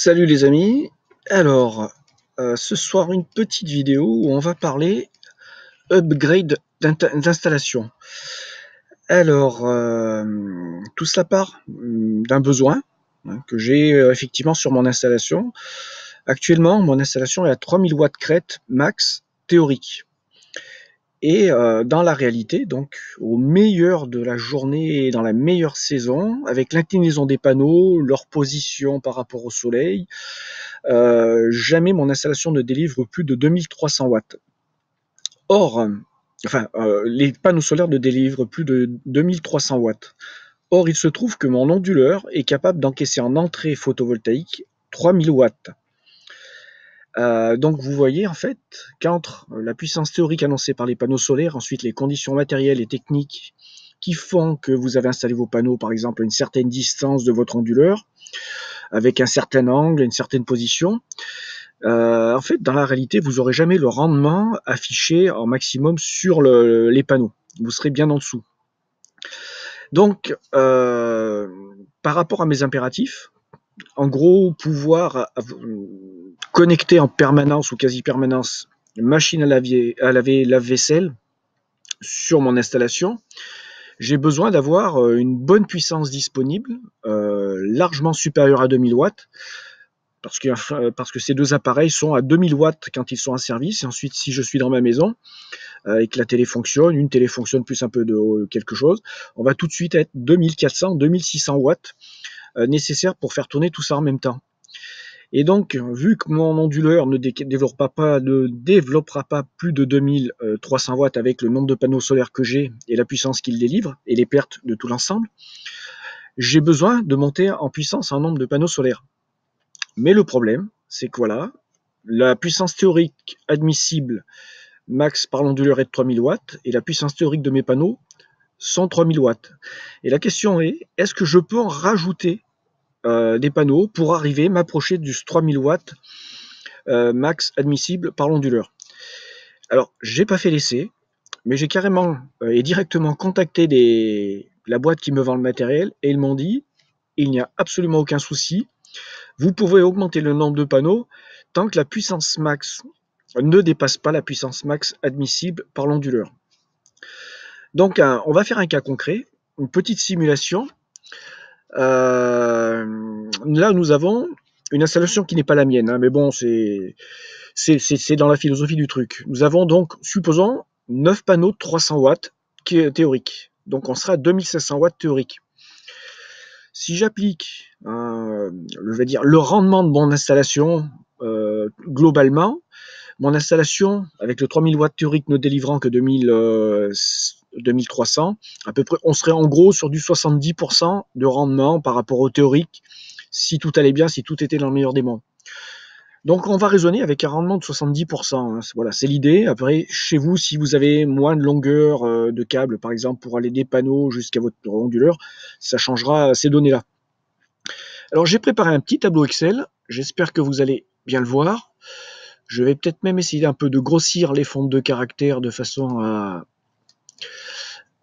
Salut les amis, alors ce soir une petite vidéo où on va parler upgrade d'installation. Alors tout cela part d'un besoin que j'ai effectivement sur mon installation. Actuellement mon installation est à 3000 watts crête max théorique. Et dans la réalité, donc au meilleur de la journée et dans la meilleure saison, avec l'inclinaison des panneaux, leur position par rapport au soleil, jamais mon installation ne délivre plus de 2300 watts. Or, les panneaux solaires ne délivrent plus de 2300 watts. Or, il se trouve que mon onduleur est capable d'encaisser en entrée photovoltaïque 3000 watts. Donc vous voyez en fait qu'entre la puissance théorique annoncée par les panneaux solaires, ensuite les conditions matérielles et techniques qui font que vous avez installé vos panneaux, par exemple à une certaine distance de votre onduleur, avec un certain angle, une certaine position, en fait dans la réalité vous n'aurez jamais le rendement affiché en maximum sur les panneaux. Vous serez bien en dessous. Donc par rapport à mes impératifs, en gros, pouvoir connecter en permanence ou quasi-permanence une machine à laver, lave-vaisselle sur mon installation, j'ai besoin d'avoir une bonne puissance disponible, largement supérieure à 2000 watts, parce que ces deux appareils sont à 2000 watts quand ils sont en service, et ensuite si je suis dans ma maison, et que la télé fonctionne, une télé fonctionne plus un peu de quelque chose, on va tout de suite être 2400, 2600 watts, nécessaires pour faire tourner tout ça en même temps. Et donc, vu que mon onduleur ne développera pas plus de 2300 watts avec le nombre de panneaux solaires que j'ai et la puissance qu'il délivre et les pertes de tout l'ensemble, j'ai besoin de monter en puissance un nombre de panneaux solaires. Mais le problème, c'est que voilà, la puissance théorique admissible max par l'onduleur est de 3000 watts et la puissance théorique de mes panneaux sont 3000 watts. Et la question est, est-ce que je peux en rajouter des panneaux pour arriver, m'approcher du 3000 watts max admissible par l'onduleur? Alors, j'ai pas fait l'essai, mais j'ai carrément et directement contacté la boîte qui me vend le matériel et ils m'ont dit, il n'y a absolument aucun souci, vous pouvez augmenter le nombre de panneaux tant que la puissance max ne dépasse pas la puissance max admissible par l'onduleur. Donc, on va faire un cas concret, une petite simulation. Là, nous avons une installation qui n'est pas la mienne, hein, mais bon, c'est dans la philosophie du truc. Nous avons donc, supposons, 9 panneaux de 300 watts théoriques. Donc, on sera à 2500 watts théoriques. Si j'applique, le rendement de mon installation globalement, mon installation, avec le 3000 watts théorique ne délivrant que 2300, à peu près, on serait en gros sur du 70% de rendement par rapport au théorique, si tout allait bien, si tout était dans le meilleur des mondes. Donc on va raisonner avec un rendement de 70%, hein. Voilà, c'est l'idée. Après, chez vous, si vous avez moins de longueur de câble, par exemple, pour aller des panneaux jusqu'à votre onduleur, ça changera ces données-là. Alors j'ai préparé un petit tableau Excel, j'espère que vous allez bien le voir. Je vais peut-être même essayer un peu de grossir les fonds de caractère de façon à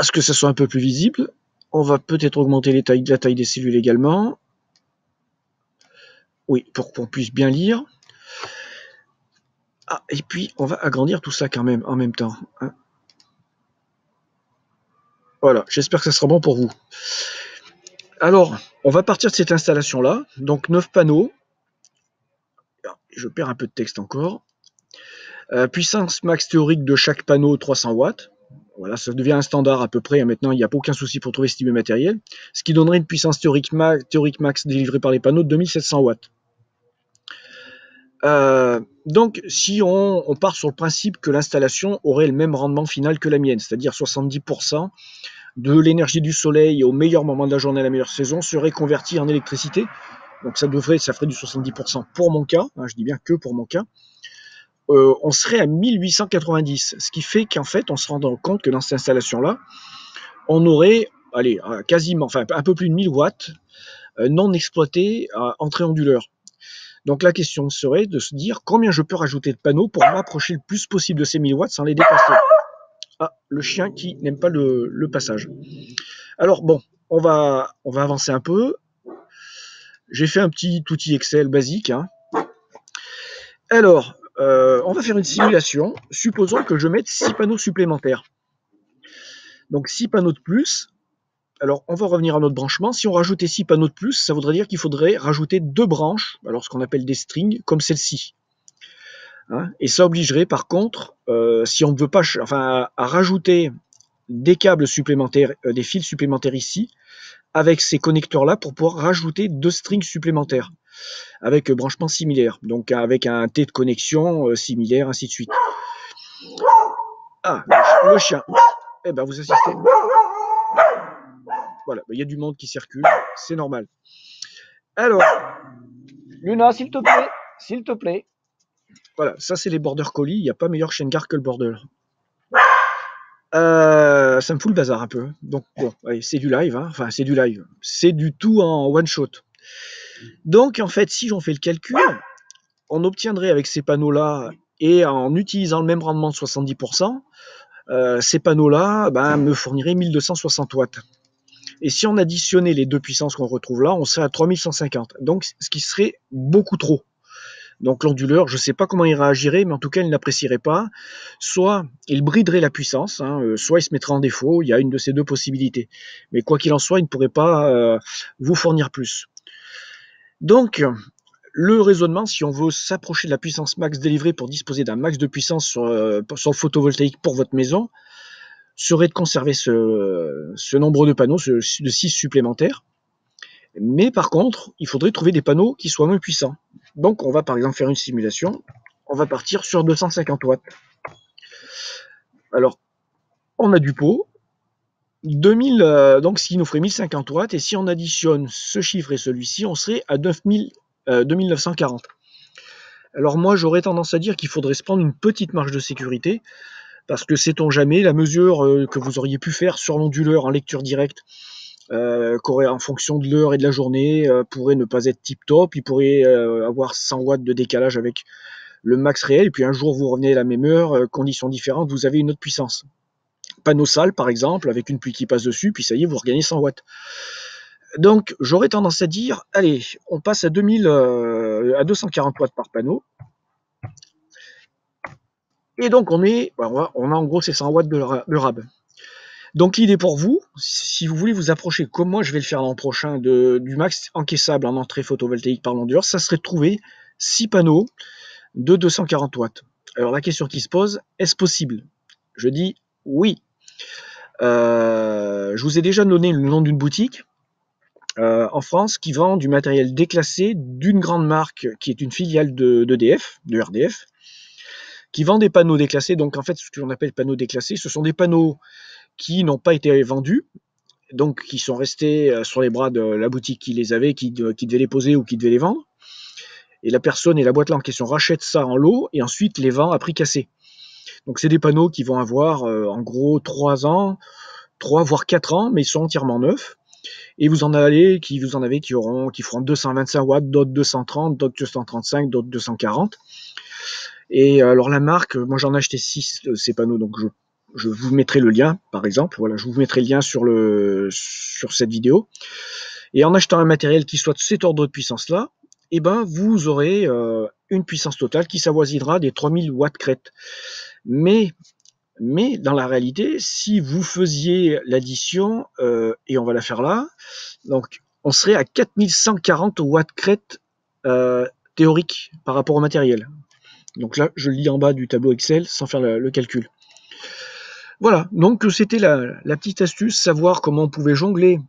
ce que ça soit un peu plus visible. On va peut-être augmenter la taille des cellules également. Oui, pour qu'on puisse bien lire. Ah, et puis on va agrandir tout ça quand même en même temps, hein. Voilà, j'espère que ça sera bon pour vous. Alors, on va partir de cette installation-là. Donc 9 panneaux. Je perds un peu de texte encore. Puissance max théorique de chaque panneau 300 watts. Voilà, ça devient un standard à peu près. Maintenant, il n'y a aucun souci pour trouver ce type de matériel. Ce qui donnerait une puissance théorique max délivrée par les panneaux de 2700 watts. Donc, si on part sur le principe que l'installation aurait le même rendement final que la mienne, c'est-à-dire 70% de l'énergie du soleil au meilleur moment de la journée à la meilleure saison serait convertie en électricité. Donc, ça ferait du 70% pour mon cas. Hein, je dis bien que pour mon cas. On serait à 1890, ce qui fait qu'en fait, on se rend compte que dans cette installation-là, on aurait, quasiment, enfin un peu plus de 1000 watts non exploités à entrée onduleur. Donc la question serait de se dire combien je peux rajouter de panneaux pour m'approcher le plus possible de ces 1000 watts sans les dépasser. Ah, le chien qui n'aime pas le passage. Alors bon, on va avancer un peu. j'ai fait un petit outil Excel basique, hein. Alors, on va faire une simulation. Supposons que je mette 6 panneaux supplémentaires. Donc 6 panneaux de plus. Alors, on va revenir à notre branchement. Si on rajoutait 6 panneaux de plus, ça voudrait dire qu'il faudrait rajouter 2 branches, alors ce qu'on appelle des strings, comme celle-ci. Hein, et ça obligerait, par contre, si on ne veut pas, à rajouter des câbles supplémentaires, des fils supplémentaires ici, avec ces connecteurs-là, pour pouvoir rajouter 2 strings supplémentaires, avec branchement similaire, donc avec un T de connexion similaire, ainsi de suite. Ah, le chien. Eh ben, vous assistez. Voilà, il y a du monde qui circule, c'est normal. Alors, Luna, s'il te plaît, s'il te plaît. Voilà, ça c'est les border collies, il n'y a pas meilleur chien de garde que le border. Ça me fout le bazar un peu. Donc bon, allez, c'est du live, hein. Enfin c'est du live. C'est du tout en one shot. Donc en fait, si j'en fais le calcul, on obtiendrait avec ces panneaux-là, et en utilisant le même rendement de 70%, ces panneaux-là me fourniraient 1260 watts. Et si on additionnait les deux puissances qu'on retrouve là, on serait à 3150. Donc ce qui serait beaucoup trop. Donc l'onduleur, je ne sais pas comment il réagirait, mais en tout cas, il n'apprécierait pas. Soit il briderait la puissance, hein, soit il se mettrait en défaut. Il y a une de ces deux possibilités. Mais quoi qu'il en soit, il ne pourrait pas vous fournir plus. Donc, le raisonnement, si on veut s'approcher de la puissance max délivrée pour disposer d'un max de puissance sur le photovoltaïque pour votre maison, serait de conserver ce nombre de panneaux, de 6 supplémentaires. Mais par contre, il faudrait trouver des panneaux qui soient moins puissants. Donc on va par exemple faire une simulation. On va partir sur 250 watts. Alors, on a du pot. 2000, donc ce qui nous ferait 1050 watts. Et si on additionne ce chiffre et celui-ci, on serait à 2940. Alors moi, j'aurais tendance à dire qu'il faudrait se prendre une petite marge de sécurité. Parce que sait-on jamais, la mesure que vous auriez pu faire sur l'onduleur en lecture directe, en fonction de l'heure et de la journée, pourrait ne pas être tip-top. Il pourrait avoir 100 watts de décalage avec le max réel, et puis un jour vous revenez à la même heure, conditions différentes, vous avez une autre puissance. Panneau sale par exemple, avec une pluie qui passe dessus, puis ça y est, vous regagnez 100 watts. Donc j'aurais tendance à dire, allez, on passe à 240 watts par panneau. Et donc on a en gros ces 100 watts de RAB. Donc l'idée pour vous, si vous voulez vous approcher, comme moi je vais le faire l'an prochain, du max encaissable en entrée photovoltaïque par l'onduleur, ça serait de trouver 6 panneaux de 240 watts. Alors la question qui se pose, est-ce possible? Je dis oui. Je vous ai déjà donné le nom d'une boutique en France qui vend du matériel déclassé d'une grande marque qui est une filiale d'EDF, de RDF, qui vend des panneaux déclassés. Donc en fait, ce que l'on appelle panneaux déclassés, ce sont des panneaux qui n'ont pas été vendus, donc qui sont restés sur les bras de la boutique qui les avait, qui devait les poser ou qui devait les vendre. Et la personne et la boîte là en question rachètent ça en lot et ensuite les vend à prix cassé. Donc c'est des panneaux qui vont avoir en gros 3 ans, 3 voire 4 ans, mais ils sont entièrement neufs. Et vous en avez qui feront 225 watts, d'autres 230, d'autres 235, d'autres 240. Et alors la marque, moi j'en ai acheté 6 de ces panneaux, donc je vous mettrai le lien, par exemple. Voilà, je vous mettrai le lien sur cette vidéo. Et en achetant un matériel qui soit de cet ordre de puissance-là, eh ben, vous aurez une puissance totale qui s'avoisinera des 3000 watts crête. Mais dans la réalité, si vous faisiez l'addition, et on va la faire là, donc on serait à 4140 watts crête théorique par rapport au matériel. Donc là, je lis en bas du tableau Excel sans faire le calcul. Voilà, donc c'était la petite astuce, savoir comment on pouvait jongler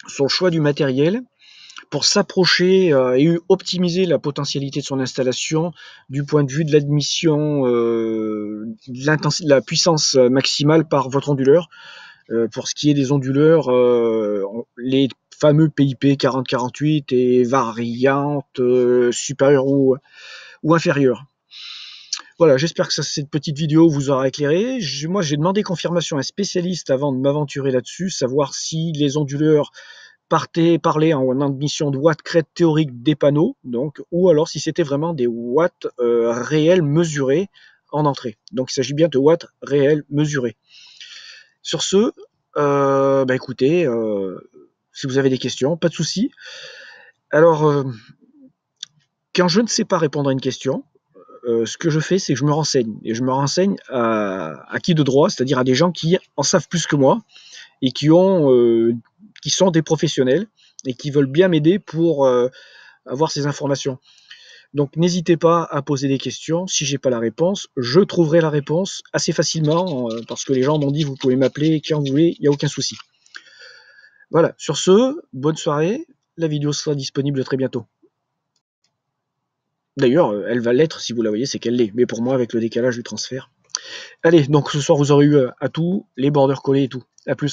sur le choix du matériel pour s'approcher et optimiser la potentialité de son installation du point de vue de l'admission, de la puissance maximale par votre onduleur. Pour ce qui est des onduleurs, les fameux PIP 4048 et variantes supérieures ou inférieures. Voilà, j'espère que cette petite vidéo vous aura éclairé. Moi, j'ai demandé confirmation à un spécialiste avant de m'aventurer là-dessus, savoir si les onduleurs parlaient en admission de watts crête théorique des panneaux, donc, ou alors si c'était vraiment des watts réels mesurés en entrée. Donc il s'agit bien de watts réels mesurés. Sur ce, écoutez, si vous avez des questions, pas de souci. Alors, quand je ne sais pas répondre à une question, ce que je fais, c'est que je me renseigne. Et je me renseigne à qui de droit, c'est-à-dire à des gens qui en savent plus que moi et qui sont des professionnels et qui veulent bien m'aider pour avoir ces informations. Donc n'hésitez pas à poser des questions. Si j'ai pas la réponse, je trouverai la réponse assez facilement parce que les gens m'ont dit vous pouvez m'appeler quand vous voulez, il n'y a aucun souci. Voilà, sur ce, bonne soirée. La vidéo sera disponible très bientôt. D'ailleurs, elle va l'être si vous la voyez, c'est qu'elle l'est. Mais pour moi, avec le décalage du transfert. Allez, donc ce soir, vous aurez eu à tout, les borders collés et tout. À plus.